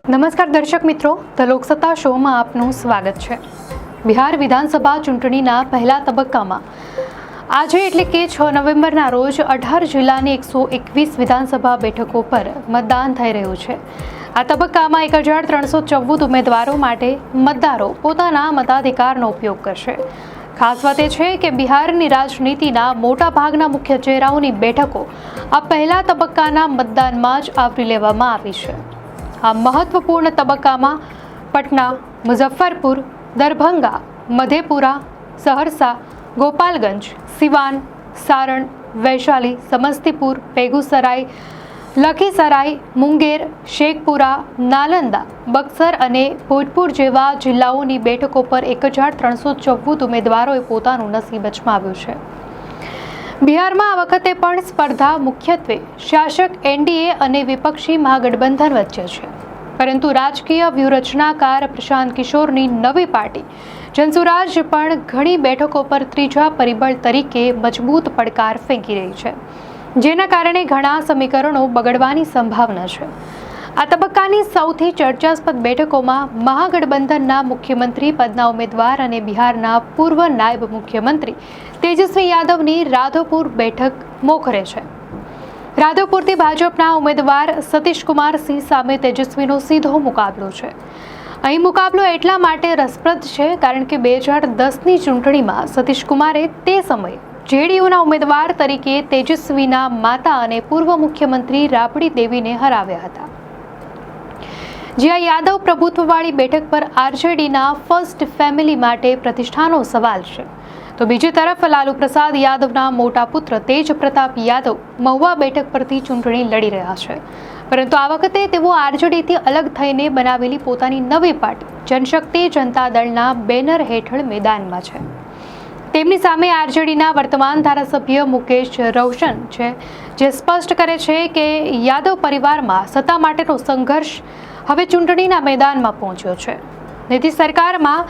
નમસ્કાર દર્શક મિત્રો, ધ લોકસત્તા શોમાં આપનું સ્વાગત છે। બિહાર વિધાનસભા ચૂંટણીના પહેલા તબક્કામાં આજે એટલે કે 6 નવેમ્બરના રોજ 18 જિલ્લાની 121 વિધાનસભા બેઠકો પર મતદાન થઈ રહ્યું છે। આ તબક્કામાં 1314 ઉમેદવારો માટે મતદારો પોતાના મતાધિકારનો ઉપયોગ કરશે। ખાસ વાત એ છે કે બિહારની રાજનીતિના મોટા ભાગના મુખ્ય ચહેરાઓની બેઠકો આ પહેલા તબક્કાના મતદાનમાં જ આવરી લેવામાં આવી છે। આ મહત્વપૂર્ણ તબક્કામાં પટના, મુઝફ્ફરપુર, દરભંગા, મધેપુરા, સહરસા, ગોપાલગંજ, સિવાન, સારણ, વૈશાલી, સમસ્તીપુર, બેગુસરાય, લખીસરાય, મુંગેર, શેખપુરા, નાલંદા, બક્સર અને ભોજપુર જેવા જિલ્લાઓની બેઠકો પર 1314 ઉમેદવારોએ પોતાનું નસીબ અજમાવ્યું છે। બિહારમાં આ વખતે પણ સ્પર્ધા મુખ્યત્વે શાસક એનડીએ અને વિપક્ષી મહાગઠબંધન વચ્ચે છે, પરંતુ રાજકીય વ્યૂહરચનાકાર પ્રશાંત કિશોરની નવી પાર્ટી જનસુરાજ પણ ઘણી બેઠકો પર ત્રીજા પરિબળ તરીકે મજબૂત પડકાર ફેંકી રહી છે, જેના કારણે ઘણા સમીકરણો બગડવાની સંભાવના છે। આ તબક્કાની સૌથી ચર્ચાસ્પદ બેઠકોમાં મહાગઠબંધનના મુખ્યમંત્રી પદના ઉમેદવાર અને બિહારના પૂર્વ નાયબ મુખ્યમંત્રી તેજસ્વી યાદવની રાધોપુર બેઠક મોખરે છે। રાધોપુરથી ભાજપના ઉમેદવાર સતીશકુમાર સિંહ સામે તેજસ્વીનો સીધો મુકાબલો છે। અહીં મુકાબલો એટલા માટે રસપ્રદ છે કારણ કે 2010ની ચૂંટણીમાં સતીશકુમારે તે સમયે જેડીયુના ઉમેદવાર તરીકે તેજસ્વીના માતા અને પૂર્વ મુખ્યમંત્રી રાબડી દેવીને હરાવ્યા હતા। જ્યાં યાદવ પ્રભુત્વવાળી બેઠક પર આરજેડીના ફર્સ્ટ ફેમિલી માટે પ્રતિષ્ઠાનો સવાલ છે, તો બીજી તરફ લાલુ પ્રસાદ યાદવના મોટા પુત્ર તેજ પ્રતાપ યાદવ મહુવા બેઠક પરથી ચૂંટણી લડી રહ્યા છે, પરંતુ આ વખતે તેઓ આરજેડીથી અલગ થઈને બનાવેલી પોતાની નવી પાર્ટી જનશક્તિ જનતા દળના બેનર હેઠળ મેદાનમાં છે। તેમની સામે આરજેડીના વર્તમાન ધારાસભ્ય મુકેશ રોશન છે, જે સ્પષ્ટ કરે છે કે યાદવ પરિવારમાં સત્તા માટેનો સંઘર્ષ હવે ચૂંટણીના મેદાનમાં પહોંચ્યો છે। નીતિશ સરકારમાં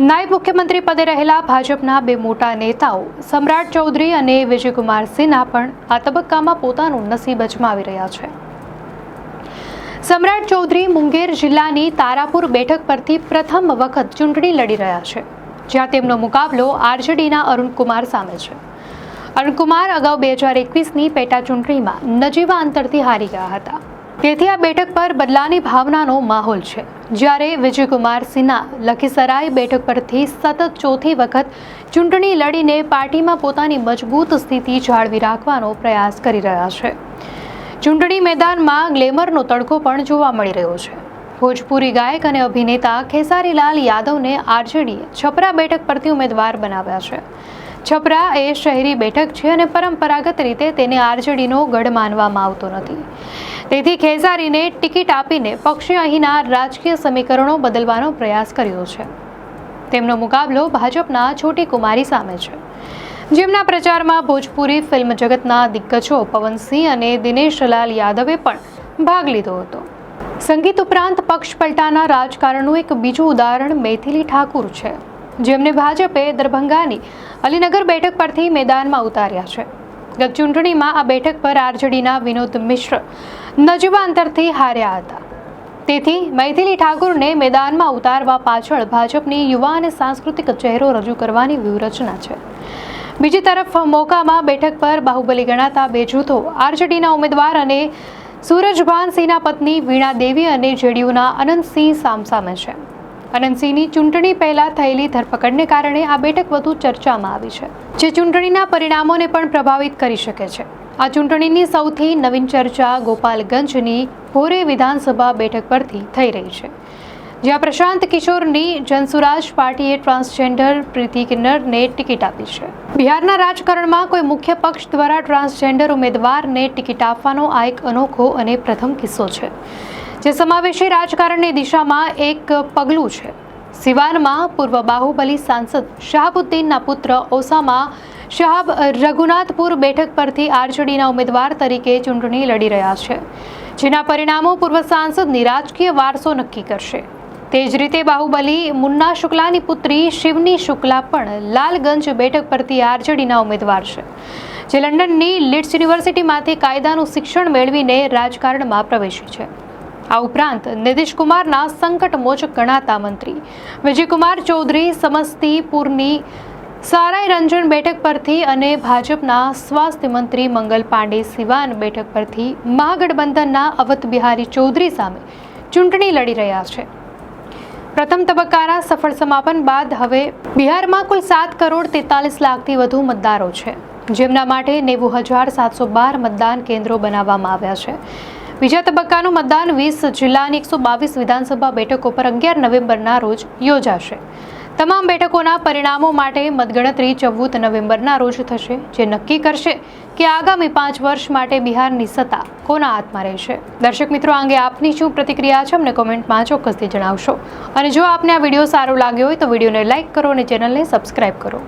નાયબ મુખ્યમંત્રી પદે રહેલા ભાજપના બે મોટા નેતાઓ સમ્રાટ ચૌધરી અને વિજયકુમાર સિન્હા પણ આ તબક્કામાં પોતાનું નસીબ અજમાવી રહ્યા છે। સમ્રાટ ચૌધરી મુંગેર જિલ્લાની તારાપુર બેઠક પરથી પ્રથમ વખત ચૂંટણી લડી રહ્યા છે, જ્યાં તેમનો મુકાબલો આરજેડીના અરુણકુમાર સામે છે। અરુણકુમાર અગાઉ 2021ની પેટા ચૂંટણીમાં નજીવા અંતરથી હારી ગયા હતા, તેથી આ બેઠક પર બદલાની ભાવનાનો માહોલ છે। જ્યારે વિજયકુમાર સિન્હા લખીસરાય બેઠક પરથી સતત ચોથી વખત ચૂંટણી લડીને પાર્ટીમાં પોતાની મજબૂત સ્થિતિ જાળવી રાખવાનો પ્રયાસ કરી રહ્યા છે। ચૂંટણી મેદાનમાં ગ્લેમરનો તડકો પણ જોવા મળી રહ્યો છે। ભોજપુરી ગાયક અને અભિનેતા ખેસારીલાલ યાદવને આરજેડીએ છપરા બેઠક પરથી ઉમેદવાર બનાવ્યા છે। છપરા એ શહેરી બેઠક છે અને પરંપરાગત રીતે તેને આરજેડીનો ગઢ માનવામાં આવતો નથી, તેથી ખેસારીને ટિકિટ આપીને પક્ષે અહીંના રાજકીય સમીકરણો બદલવાનો પ્રયાસ કર્યો છે। તેમનો મુકાબલો ભાજપના છોટી કુમારી સામે છે, જેમના પ્રચારમાં ભોજપુરી ફિલ્મ જગતના દિગ્ગજો પવનસિંહ અને દિનેશલાલ યાદવે પણ ભાગ લીધો હતો। સંગીત ઉપરાંત પક્ષ પલટાના રાજકારણનું એક બીજું ઉદાહરણ મૈથિલી ઠાકુર છે, જેમને ભાજપે દરભંગાની અલીનગર બેઠક પરથી મેદાનમાં ઉતાર્યા છે। ગત ચૂંટણીમાં આ બેઠક પર આરજેડીના વિનોદ મિશ્ર નજીવા અંતરથી હાર્યા હતા, તેથી મૈથિલી ઠાકુરને મેદાનમાં ઉતારવા પાછળ ભાજપની યુવા અને સાંસ્કૃતિક ચહેરો રજૂ કરવાની વ્યૂહરચના છે। બીજી તરફ મોકામાં બેઠક પર બાહુબલી ગણાતા બે જૂથો આરજેડીના ઉમેદવાર અને સૂરજભાન સિંહના પત્ની વીણા દેવી અને જેડીયુના અનંતસિંહ સામસામે છે। અનંતસિંહની ચૂંટણી પહેલા થયેલી ધરપકડને કારણે આ બેઠક વધુ ચર્ચામાં આવી છે, જે ચૂંટણીના પરિણામોને પણ પ્રભાવિત કરી શકે છે। આ ચૂંટણીની સૌથી નવીન ચર્ચા ગોપાલગંજની ભોરે વિધાનસભા બેઠક પરથી થઈ રહી છે, જ્યાં પ્રશાંત કિશોરની જનસુરાજ પાર્ટીએ ટ્રાન્સજેન્ડર પ્રીતિ કિન્નરને ટિકિટ આપી છે। બિહારના રાજકારણમાં કોઈ મુખ્ય પક્ષ દ્વારા ટ્રાન્સજેન્ડર ઉમેદવારને ટિકિટ આપવાનો આ એક અનોખો અને પ્રથમ કિસ્સો છે, જે સમાવેશી રાજકારણની દિશામાં એક પગલું છે। સિવાનમાં પૂર્વ બાહુબલી સાંસદ શહાબુદ્દીનના પુત્ર ઓસામા શહાબ રઘુનાથપુર બેઠક પરથી આરજેડીના ઉમેદવાર તરીકે ચૂંટણી લડી રહ્યા છે, જેના પરિણામો પૂર્વ સાંસદની રાજકીય વારસો નક્કી કરશે। તે જ રીતે બાહુબલી મુન્ના શુક્લાની પુત્રી શિવની શુક્લા પણ લાલગંજ બેઠક પરથી આરજેડીના ઉમેદવાર છે, જે લંડનની લીડ્સ યુનિવર્સિટીમાંથી કાયદાનું શિક્ષણ મેળવીને રાજકારણમાં પ્રવેશી છે। આ ઉપરાંત નીતિશ કુમારના સંકટમોચક ગણાતા મંત્રી વિજયકુમાર ચૌધરી સમસ્તીપુરની સારાઈ રંજન બેઠક પરથી અને ભાજપના સ્વાસ્થ્ય મંત્રી મંગલ પાંડે સિવાન બેઠક પરથી મહાગઠબંધનના અવધ બિહારી ચૌધરી સામે ચૂંટણી લડી રહ્યા છે. પ્રથમ તબક્કાના સફળ સમાપન બાદ હવે બિહારમાં કુલ 7,43,00,000થી વધુ મતદારો છે, જેમના માટે 90,712 મતદાન કેન્દ્રો બનાવવામાં આવ્યા છે. બીજા તબક્કાનું મતદાન 20 જિલ્લાની 122 વિધાનસભા બેઠકો પર 11 નવેમ્બરના રોજ યોજાશે. તમામ બેઠકોના પરિણામો માટે મતગણતરી 14 નવેમ્બરના રોજ થશે, જે નક્કી કરશે કે આગામી 5 વર્ષ માટે બિહારની સત્તા કોના હાથમાં રહેશે. દર્શક મિત્રો, આ અંગે આપની શું પ્રતિક્રિયા છે અમને કોમેન્ટમાં ચોક્કસથી જણાવશો. અને જો આપને આ વિડીયો સારો લાગ્યો હોય તો વિડીયોને લાઇક કરો અને ચેનલને સબસ્ક્રાઇબ કરો.